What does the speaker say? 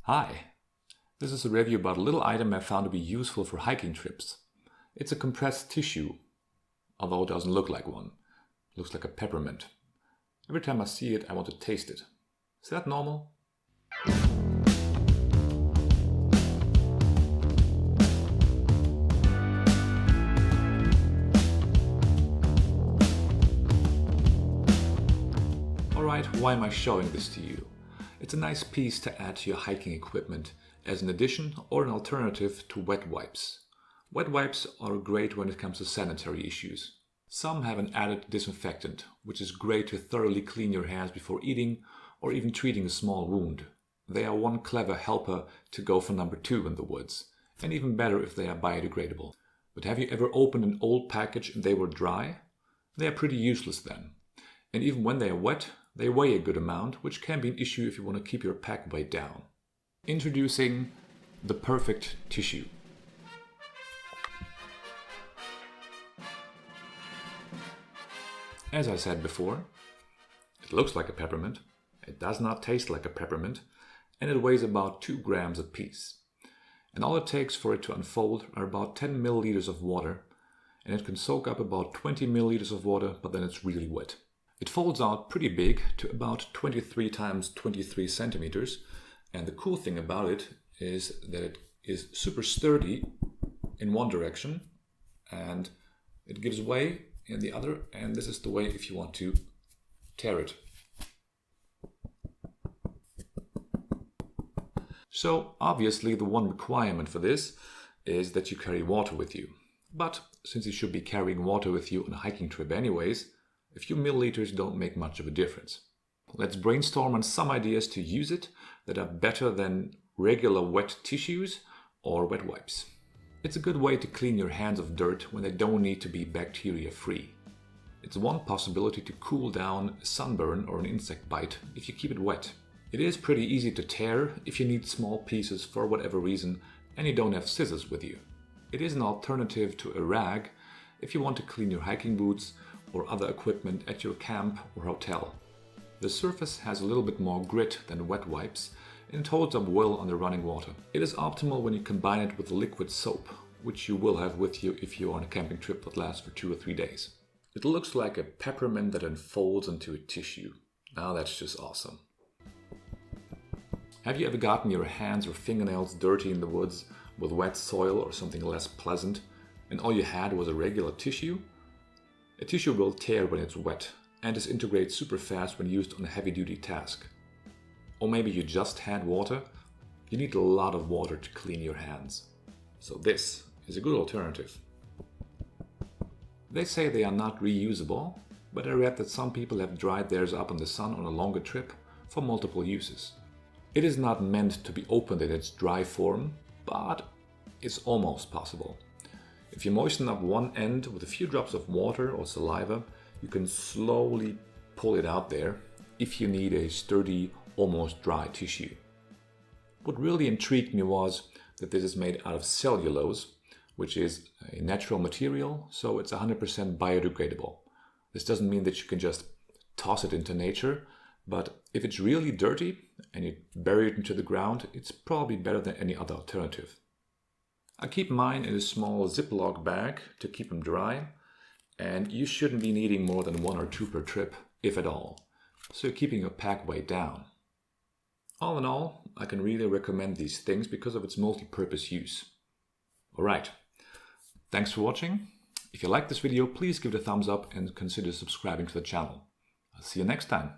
Hi, this is a review about a little item I found to be useful for hiking trips. It's a compressed tissue, although it doesn't look like one. It looks like a peppermint. Every time I see it, I want to taste it. Is that normal? Alright, why am I showing this to you? It's a nice piece to add to your hiking equipment as an addition or an alternative to wet wipes. Wet wipes are great when it comes to sanitary issues. Some have an added disinfectant, which is great to thoroughly clean your hands before eating or even treating a small wound. They are one clever helper to go for number 2 in the woods, and even better if they are biodegradable. But have you ever opened an old package and they were dry? They are pretty useless then. And even when they are wet, they weigh a good amount, which can be an issue if you want to keep your pack weight down. Introducing the perfect tissue. As I said before, it looks like a peppermint, it does not taste like a peppermint, and it weighs about 2 grams a piece. And all it takes for it to unfold are about 10 milliliters of water, and it can soak up about 20 milliliters of water, but then it's really wet. It folds out pretty big to about 23 times 23 centimeters, and the cool thing about it is that it is super sturdy in one direction and it gives way in the other, and this is the way if you want to tear it. So obviously the one requirement for this is that you carry water with you. But since you should be carrying water with you on a hiking trip anyways, a few milliliters don't make much of a difference. Let's brainstorm on some ideas to use it that are better than regular wet tissues or wet wipes. It's a good way to clean your hands of dirt when they don't need to be bacteria free. It's one possibility to cool down a sunburn or an insect bite if you keep it wet. It is pretty easy to tear if you need small pieces for whatever reason and you don't have scissors with you. It is an alternative to a rag if you want to clean your hiking boots or other equipment at your camp or hotel. The surface has a little bit more grit than wet wipes and it holds up well under running water. It is optimal when you combine it with liquid soap, which you will have with you if you're on a camping trip that lasts for 2 or 3 days. It looks like a peppermint that unfolds into a tissue. Now that's just awesome. Have you ever gotten your hands or fingernails dirty in the woods with wet soil or something less pleasant, and all you had was a regular tissue? A tissue will tear when it's wet and disintegrates super fast when used on a heavy-duty task. Or maybe you just had water. You need a lot of water to clean your hands. So this is a good alternative. They say they are not reusable, but I read that some people have dried theirs up in the sun on a longer trip for multiple uses. It is not meant to be opened in its dry form, but it's almost possible. If you moisten up one end with a few drops of water or saliva, you can slowly pull it out there if you need a sturdy, almost dry tissue. What really intrigued me was that this is made out of cellulose, which is a natural material, so it's 100% biodegradable. This doesn't mean that you can just toss it into nature, but if it's really dirty and you bury it into the ground, it's probably better than any other alternative. I keep mine in a small Ziploc bag to keep them dry, and you shouldn't be needing more than 1 or 2 per trip, if at all, so you're keeping your pack weight down. All in all, I can really recommend these things because of its multi-purpose use. Alright, thanks for watching. If you like this video, please give it a thumbs up and consider subscribing to the channel. I'll see you next time.